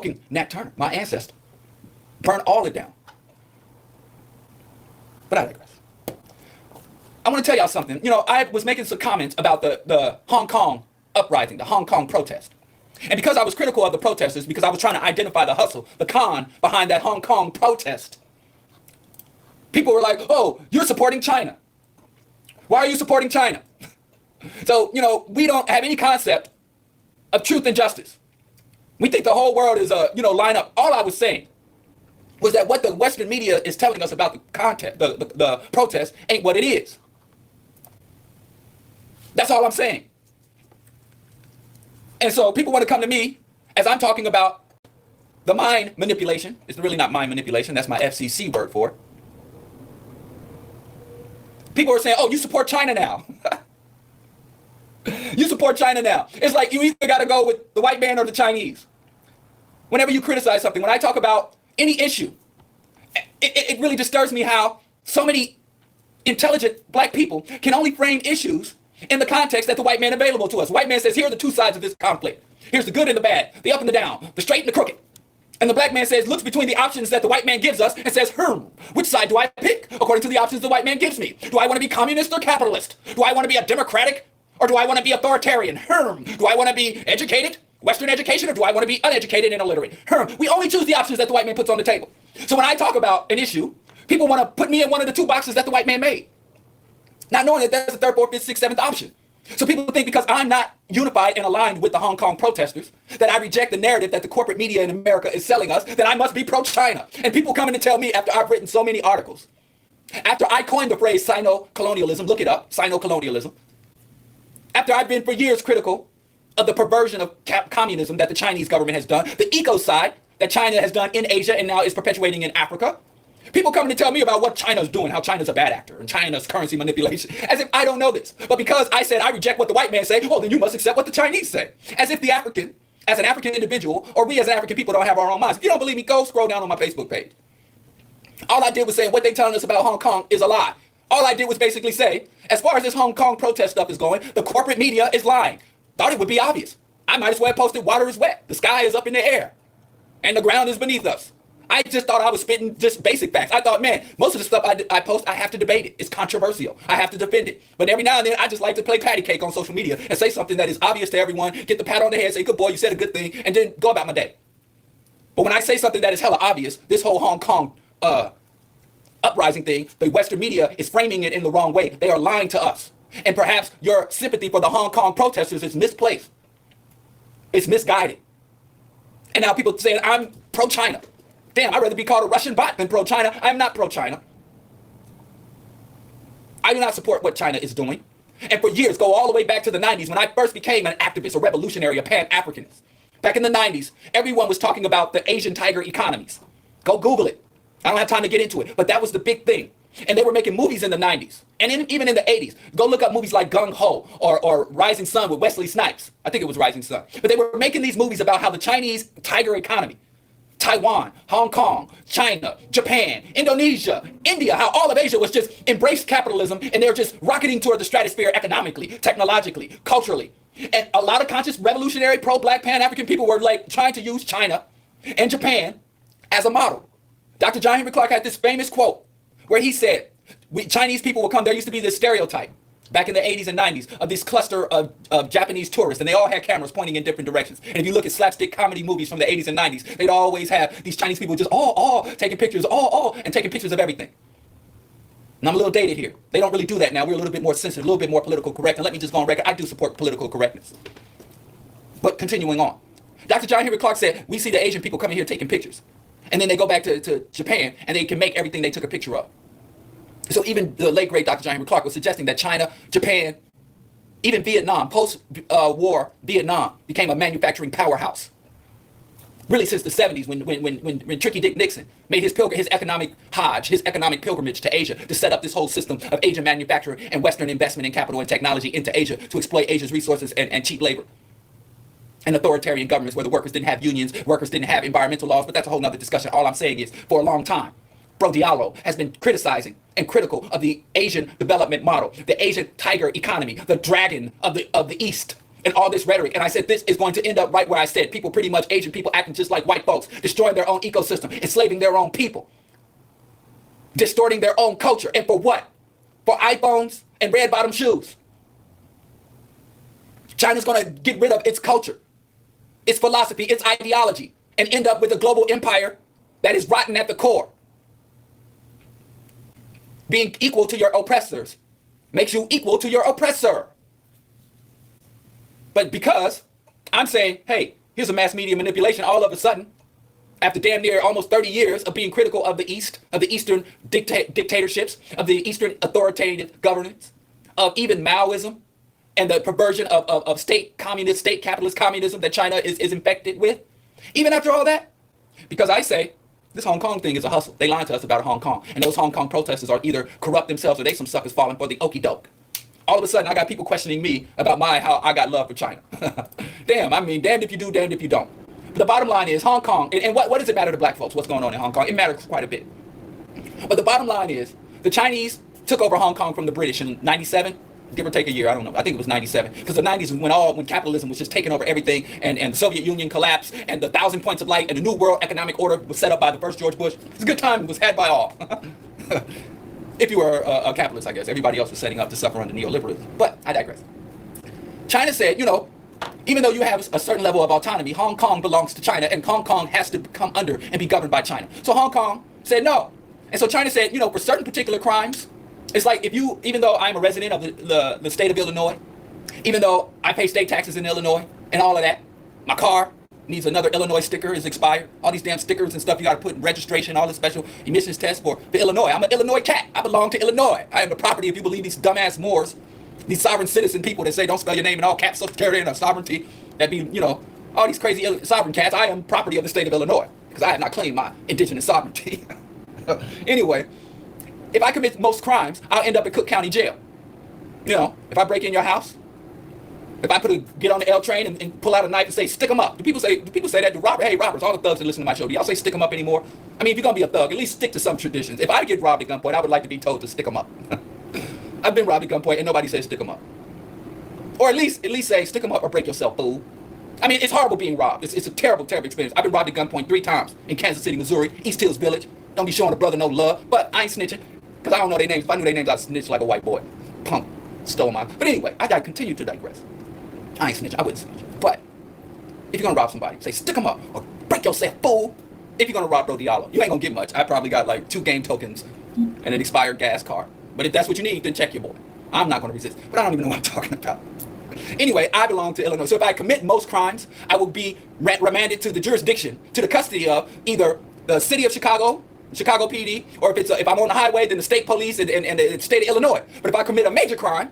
invoking Nat Turner, my ancestor. Burn all it down. But I digress. I want to tell y'all something. You know, I was making some comments about the Hong Kong uprising, the Hong Kong protest. And because I was critical of the protesters, because I was trying to identify the hustle, the con behind that Hong Kong protest, people were like, oh, you're supporting China. Why are you supporting China? So, you know, we don't have any concept of truth and justice. We think the whole world is, line up. All I was saying was that what the Western media is telling us about the content, the protest, ain't what it is. That's all I'm saying. And so people want to come to me as I'm talking about the mind manipulation. It's really not mind manipulation. That's my FCC word for it. People are saying, oh, you support China now. You support China now. It's like you either got to go with the white man or the Chinese. Whenever you criticize something, when I talk about any issue, it really disturbs me how so many intelligent black people can only frame issues in the context that the white man available to us. The white man says, here are the two sides of this conflict. Here's the good and the bad, the up and the down, the straight and the crooked. And the black man says, looks between the options that the white man gives us and says, which side do I pick according to the options the white man gives me? Do I want to be communist or capitalist? Do I want to be a democratic or do I want to be authoritarian? Do I want to be educated, Western education, or do I want to be uneducated and illiterate? We only choose the options that the white man puts on the table. So when I talk about an issue, people want to put me in one of the two boxes that the white man made, not knowing that there's a third, fourth, fifth, sixth, seventh option. So people think because I'm not unified and aligned with the Hong Kong protesters, that I reject the narrative that the corporate media in America is selling us, that I must be pro-China. And people come in and tell me after I've written so many articles, after I coined the phrase Sino-colonialism, look it up, Sino-colonialism, after I've been for years critical of the perversion of communism that the Chinese government has done, the ecocide that China has done in Asia and now is perpetuating in Africa, people coming to tell me about what China's doing, how China's a bad actor and China's currency manipulation, as if I don't know this. But because I said I reject what the white man say, well, then you must accept what the Chinese say. As if the African, as an African individual, or we as African people don't have our own minds. If you don't believe me, go scroll down on my Facebook page. All I did was say what they telling us about Hong Kong is a lie. All I did was basically say, as far as this Hong Kong protest stuff is going, the corporate media is lying. Thought it would be obvious. I might as well have posted water is wet. The sky is up in the air. And the ground is beneath us. I just thought I was spitting just basic facts. I thought, man, most of the stuff I post, I have to debate it. It's controversial. I have to defend it. But every now and then, I just like to play patty cake on social media and say something that is obvious to everyone, get the pat on the head, say, good boy, you said a good thing, and then go about my day. But when I say something that is hella obvious, this whole Hong Kong uprising thing, the Western media is framing it in the wrong way. They are lying to us. And perhaps your sympathy for the Hong Kong protesters is misplaced. It's misguided. And now people saying, I'm pro-China. Damn, I'd rather be called a Russian bot than pro-China. I'm not pro-China. I do not support what China is doing. And for years, go all the way back to the 90s, when I first became an activist, a revolutionary, a Pan-Africanist. Back in the 90s, everyone was talking about the Asian tiger economies. Go Google it. I don't have time to get into it, but that was the big thing. And they were making movies in the 90s, and even in the 80s. Go look up movies like Gung Ho or Rising Sun with Wesley Snipes. I think it was Rising Sun. But they were making these movies about how the Chinese tiger economy, Taiwan, Hong Kong, China, Japan, Indonesia, India, how all of Asia was just embraced capitalism, and they were just rocketing toward the stratosphere economically, technologically, culturally. And a lot of conscious revolutionary pro-black Pan-African people were like trying to use China and Japan as a model. Dr. John Henry Clark had this famous quote where he said, Chinese people will come. There used to be this stereotype back in the 80s and 90s of this cluster of Japanese tourists, and they all had cameras pointing in different directions. And if you look at slapstick comedy movies from the 80s and 90s, they'd always have these Chinese people just taking pictures, and taking pictures of everything. And I'm a little dated here. They don't really do that now. We're a little bit more sensitive, a little bit more political correct. And let me just go on record. I do support political correctness. But continuing on. Dr. John Henry Clark said, we see the Asian people coming here taking pictures. And then they go back to Japan, and they can make everything they took a picture of. So even the late, great Dr. John Henry Clark was suggesting that China, Japan, even Vietnam, post-war Vietnam became a manufacturing powerhouse. Really since the 70s when Tricky Dick Nixon made his economic Hajj, his economic pilgrimage to Asia to set up this whole system of Asian manufacturing and Western investment in capital and technology into Asia to exploit Asia's resources and cheap labor. And authoritarian governments where the workers didn't have unions, workers didn't have environmental laws, but that's a whole nother discussion. All I'm saying is, for a long time, Bro Diallo has been criticizing and critical of the Asian development model, the Asian tiger economy, the dragon of the East, and all this rhetoric. And I said, this is going to end up right where I said. People pretty much, Asian people acting just like white folks, destroying their own ecosystem, enslaving their own people, distorting their own culture. And for what? For iPhones and red bottom shoes. China's going to get rid of its culture, its philosophy, its ideology, and end up with a global empire that is rotten at the core. Being equal to your oppressors makes you equal to your oppressor. But because I'm saying, hey, here's a mass media manipulation, all of a sudden, after damn near almost 30 years of being critical of the East, of the Eastern dictatorships, of the Eastern authoritative governance, of even Maoism, and the perversion of state communist, state capitalist communism that China is infected with, even after all that, because I say, this Hong Kong thing is a hustle. They lied to us about Hong Kong. And those Hong Kong protesters are either corrupt themselves or they some suckers falling for the okie doke. All of a sudden, I got people questioning me about how I got love for China. Damn, I mean, damned if you do, damned if you don't. But the bottom line is Hong Kong, and what does it matter to black folks, what's going on in Hong Kong? It matters quite a bit. But the bottom line is the Chinese took over Hong Kong from the British in 97. Give or take a year, I don't know. I think it was 97. Because the 90s was when capitalism was just taking over everything, and the Soviet Union collapsed, and the 1,000 points of light and the New World Economic Order was set up by the first George Bush. It's a good time. It was had by all. If you were a capitalist, I guess. Everybody else was setting up to suffer under neoliberalism. But I digress. China said, even though you have a certain level of autonomy, Hong Kong belongs to China, and Hong Kong has to come under and be governed by China. So Hong Kong said no. And so China said, for certain particular crimes, it's like even though I'm a resident of the state of Illinois, even though I pay state taxes in Illinois and all of that, my car needs another Illinois sticker, is expired. All these damn stickers and stuff you got to put in registration, all the special emissions tests for Illinois. I'm an Illinois cat. I belong to Illinois. I am the property, if you believe these dumbass Moors, these sovereign citizen people that say don't spell your name in all caps, social security, and sovereignty, that be, all these crazy sovereign cats. I am property of the state of Illinois because I have not claimed my indigenous sovereignty. Anyway, if I commit most crimes, I'll end up in Cook County Jail. If I break in your house, if I get on the L train and pull out a knife and say, stick them up. Do people say that to robbers? Hey, robbers, all the thugs that listen to my show, do y'all say stick them up anymore? I mean, if you're going to be a thug, at least stick to some traditions. If I get robbed at gunpoint, I would like to be told to stick them up. I've been robbed at gunpoint and nobody says stick them up. Or at least say, stick them up or break yourself, fool. I mean, it's horrible being robbed. It's a terrible, terrible experience. I've been robbed at gunpoint 3 times in Kansas City, Missouri, East Hills Village. Don't be showing a brother no love, but I ain't snitching. Because I don't know their names. If I knew their names, I'd snitch like a white boy. Punk. Stole mine. But anyway, I gotta continue to digress. I ain't snitching. I wouldn't snitch. But if you're gonna rob somebody, say stick them up or break yourself, fool. If you're gonna rob Bro Diallo, you ain't gonna get much. I probably got like 2 game tokens and an expired gas card. But if that's what you need, then check your boy. I'm not gonna resist. But I don't even know what I'm talking about. Anyway, I belong to Illinois. So if I commit most crimes, I will be remanded to the jurisdiction, to the custody of either the city of Chicago PD, or if I'm on the highway, then the state police and the state of Illinois. But if I commit a major crime,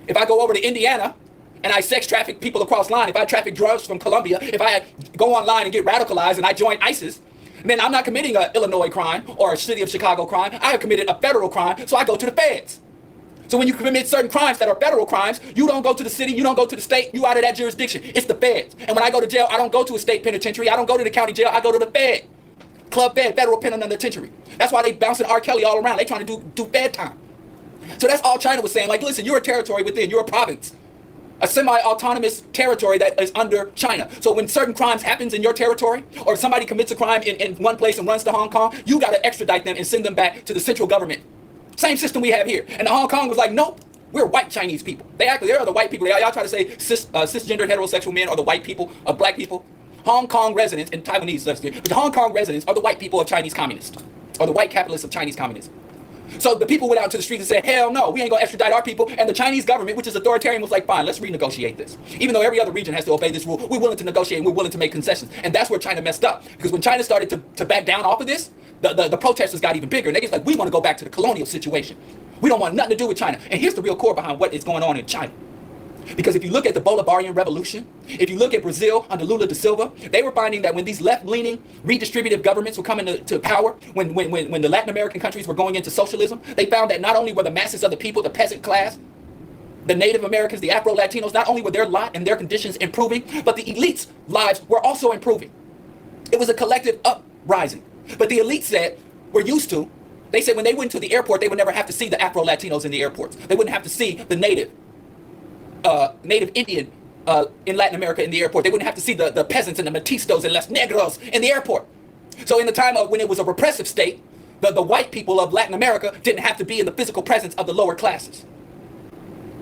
if I go over to Indiana and I sex traffic people across line, if I traffic drugs from Colombia, if I go online and get radicalized and I join ISIS, then I'm not committing an Illinois crime or a city of Chicago crime. I have committed a federal crime, so I go to the feds. So when you commit certain crimes that are federal crimes, you don't go to the city, you don't go to the state, you out of that jurisdiction. It's the feds. And when I go to jail, I don't go to a state penitentiary, I don't go to the county jail, I go to the fed. Club Fed, federal penitentiary. That's why they bouncing R. Kelly all around. They trying to do Fed time. So that's all China was saying. Like, listen, you're a territory within, you're a province. A semi-autonomous territory that is under China. So when certain crimes happens in your territory, or if somebody commits a crime in one place and runs to Hong Kong, you got to extradite them and send them back to the central government. Same system we have here. And the Hong Kong was like, nope, we're white Chinese people. They're the white people. Y'all try to say cisgender heterosexual men are the white people of black people. Hong Kong residents and Taiwanese, but the Hong Kong residents are the white people of Chinese communists, or the white capitalists of Chinese communism. So the people went out to the streets and said, hell no, we ain't gonna extradite our people. And the Chinese government, which is authoritarian, was like, fine, let's renegotiate this. Even though every other region has to obey this rule, we're willing to negotiate and we're willing to make concessions. And that's where China messed up. Because when China started to back down off of this, the protesters got even bigger. And they just like, we want to go back to the colonial situation. We don't want nothing to do with China. And here's the real core behind what is going on in China. Because if you look at the Bolivarian Revolution, if you look at Brazil under Lula da Silva, they were finding that when these left-leaning redistributive governments were coming to power, when the Latin American countries were going into socialism, they found that not only were the masses of the people, the peasant class, the Native Americans, the Afro-Latinos, not only were their lot and their conditions improving, but the elites' lives were also improving. It was a collective uprising. But the elite said, they said when they went to the airport, they would never have to see the Afro-Latinos in the airports. They wouldn't have to see the Native Indian in Latin America in the airport. They wouldn't have to see the peasants and the mestizos and los negros in the airport. So in the time of when it was a repressive state, the white people of Latin America didn't have to be in the physical presence of the lower classes.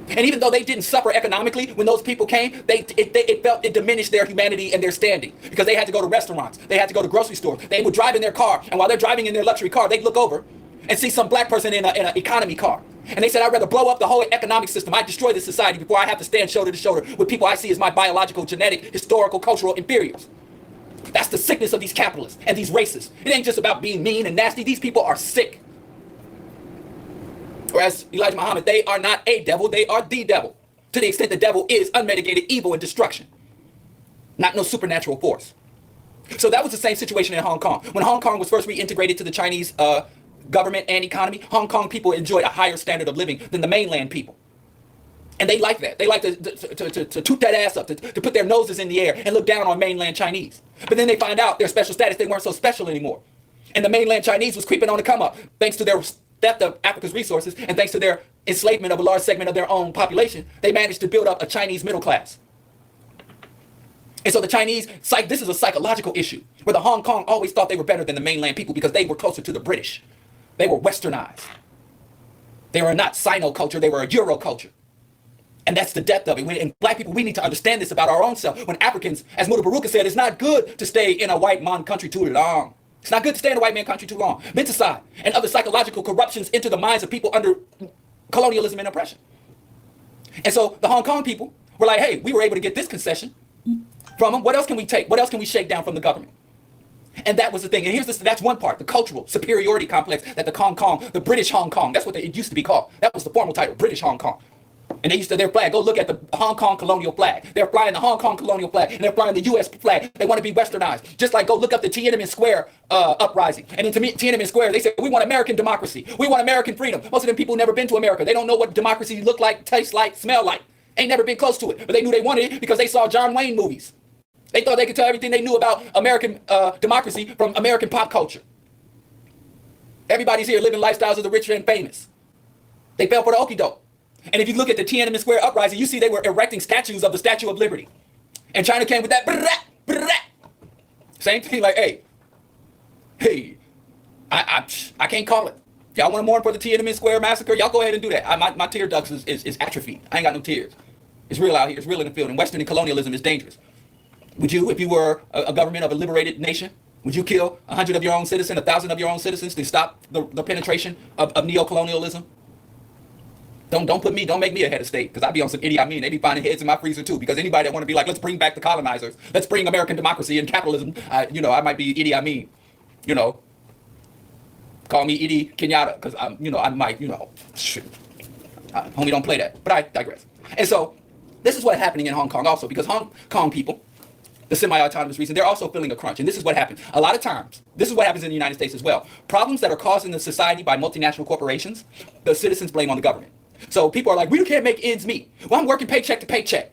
And even though they didn't suffer economically when those people came, it diminished their humanity and their standing, because they had to go to restaurants, they had to go to grocery stores, they would drive in their car, and while they're driving in their luxury car, they'd look over and see some black person in an economy car. And they said, I'd rather blow up the whole economic system, I'd destroy this society before I have to stand shoulder to shoulder with people I see as my biological, genetic, historical, cultural inferiors. That's the sickness of these capitalists and these racists. It ain't just about being mean and nasty. These people are sick. Whereas Elijah Muhammad, they are not a devil, they are the devil. To the extent the devil is unmitigated evil and destruction, not no supernatural force. So that was the same situation in Hong Kong. When Hong Kong was first reintegrated to the Chinese government and economy, Hong Kong people enjoyed a higher standard of living than the mainland people. And they like that. They like to toot that ass up, to put their noses in the air and look down on mainland Chinese. But then they find out their special status, they weren't so special anymore. And the mainland Chinese was creeping on the come up, thanks to their theft of Africa's resources and thanks to their enslavement of a large segment of their own population. They managed to build up a Chinese middle class. And so the Chinese, this is a psychological issue, where the Hong Kong always thought they were better than the mainland people because they were closer to the British. They were westernized. They were not Sino culture, they were a Euro culture. And that's the depth of it. And black people, we need to understand this about our own self. When Africans, as Muda Baruka said, it's not good to stay in a white man country too long. It's not good to stay in a white man country too long. Menticide and other psychological corruptions into the minds of people under colonialism and oppression. And so the Hong Kong people were like, hey, we were able to get this concession from them. What else can we take? What else can we shake down from the government? And that was the thing. And that's one part, the cultural superiority complex that the British Hong Kong, that's what it used to be called. That was the formal title, British Hong Kong. And they used to, their flag, go look at the Hong Kong colonial flag. They're flying the Hong Kong colonial flag, and they're flying the U.S. flag. They want to be westernized. Just like go look up the Tiananmen Square uprising. And in Tiananmen Square, they said, we want American democracy. We want American freedom. Most of them people never been to America. They don't know what democracy look like, taste like, smell like. Ain't never been close to it. But they knew they wanted it because they saw John Wayne movies. They thought they could tell everything they knew about American democracy from American pop culture. Everybody's here living lifestyles of the rich and famous. They fell for the okie doke. And if you look at the Tiananmen Square uprising, you see they were erecting statues of the Statue of Liberty. And China came with that, same thing, like, hey, I can't call it. Y'all want to mourn for the Tiananmen Square massacre? Y'all go ahead and do that. My tear ducts is atrophied. I ain't got no tears. It's real out here. It's real in the field. And Western colonialism is dangerous. Would you, if you were a government of a liberated nation, would you kill 100 of your own citizens, 1,000 of your own citizens to stop the penetration of neocolonialism? Don't make me a head of state, because I'd be on some Idi Amin. They be finding heads in my freezer too, because anybody that want to be like, let's bring back the colonizers, let's bring American democracy and capitalism, I might be Idi Amin, call me Idi Kenyatta, because I might, shit. Homie, don't play that, but I digress. And so this is what's happening in Hong Kong also, because Hong Kong people, the semi-autonomous region, they're also feeling a crunch. And this is what happens. A lot of times, this is what happens in the United States as well. Problems that are caused in the society by multinational corporations, the citizens blame on the government. So people are like, we can't make ends meet. Well, I'm working paycheck to paycheck.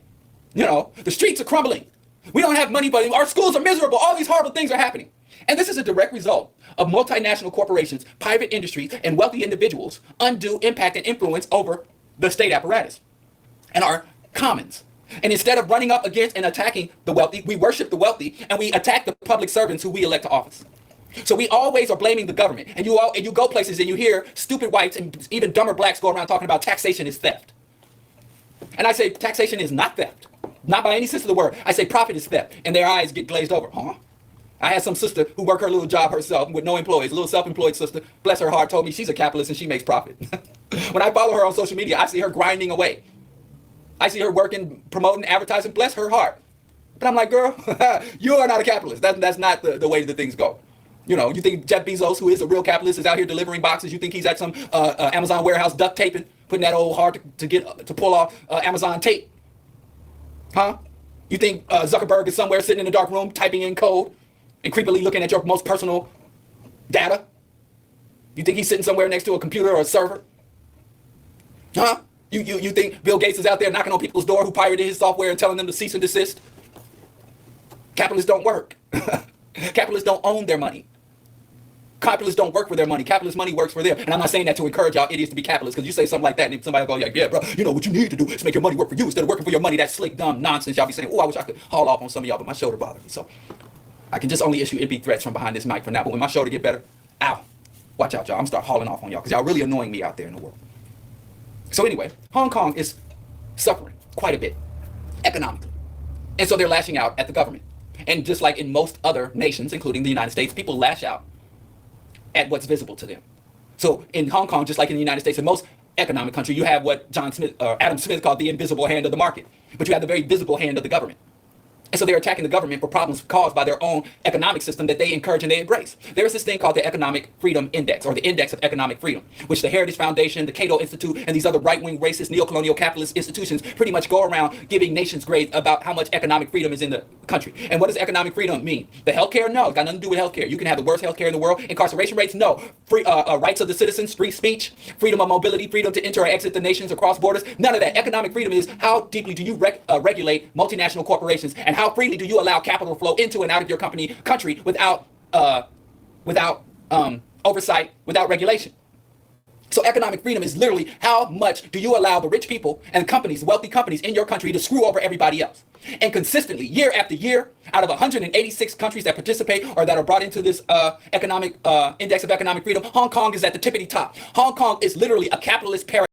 The streets are crumbling. We don't have money, but our schools are miserable. All these horrible things are happening. And this is a direct result of multinational corporations, private industries, and wealthy individuals' undue impact and influence over the state apparatus and our commons. And instead of running up against and attacking the wealthy, we worship the wealthy and we attack the public servants who we elect to office. So we always are blaming the government. And you go places and you hear stupid whites and even dumber blacks go around talking about taxation is theft. And I say taxation is not theft. Not by any sense of the word. I say profit is theft. And their eyes get glazed over. Huh? I had some sister who worked her little job herself with no employees. A little self-employed sister, bless her heart, told me she's a capitalist and she makes profit. When I follow her on social media, I see her grinding away. I see her working, promoting, advertising, bless her heart. But I'm like, girl, you are not a capitalist. That's not the way the things go. You think Jeff Bezos, who is a real capitalist, is out here delivering boxes? You think he's at some Amazon warehouse duct taping, putting that old hard to pull off Amazon tape? Huh? You think Zuckerberg is somewhere sitting in a dark room typing in code and creepily looking at your most personal data? You think he's sitting somewhere next to a computer or a server? Huh? You think Bill Gates is out there knocking on people's door who pirated his software and telling them to cease and desist? Capitalists don't work. Capitalists don't own their money. Capitalists don't work for their money. Capitalist money works for them. And I'm not saying that to encourage y'all idiots to be capitalists, because you say something like that and somebody will go, yeah, bro, you know what you need to do is make your money work for you instead of working for your money. That slick, dumb nonsense. Y'all be saying, oh, I wish I could haul off on some of y'all, but my shoulder bothers me. So I can just only issue empty threats from behind this mic for now. But when my shoulder get better, ow, watch out, y'all. I'm gonna start hauling off on y'all because y'all really annoying me out there in the world. So anyway, Hong Kong is suffering quite a bit economically. And so they're lashing out at the government. And just like in most other nations, including the United States, people lash out at what's visible to them. So in Hong Kong, just like in the United States, in most economic country, you have what Adam Smith called the invisible hand of the market, but you have the very visible hand of the government. And so they're attacking the government for problems caused by their own economic system that they encourage and they embrace. There is this thing called the Economic Freedom Index, or the Index of Economic Freedom, which the Heritage Foundation, the Cato Institute, and these other right-wing racist neo-colonial capitalist institutions pretty much go around giving nations grades about how much economic freedom is in the country. And what does economic freedom mean? The healthcare? No, it's got nothing to do with healthcare. You can have the worst healthcare in the world. Incarceration rates? No. Free rights of the citizens, free speech, freedom of mobility, freedom to enter or exit the nations across borders. None of that. Economic freedom is how deeply do you regulate multinational corporations, and how freely do you allow capital flow into and out of your country without oversight, without regulation. So economic freedom is literally how much do you allow the rich people and companies, wealthy companies in your country to screw over everybody else. And consistently, year after year, out of 186 countries that participate or that are brought into this economic index of economic freedom, Hong Kong is at the tippity top. Hong Kong is literally a capitalist paradise.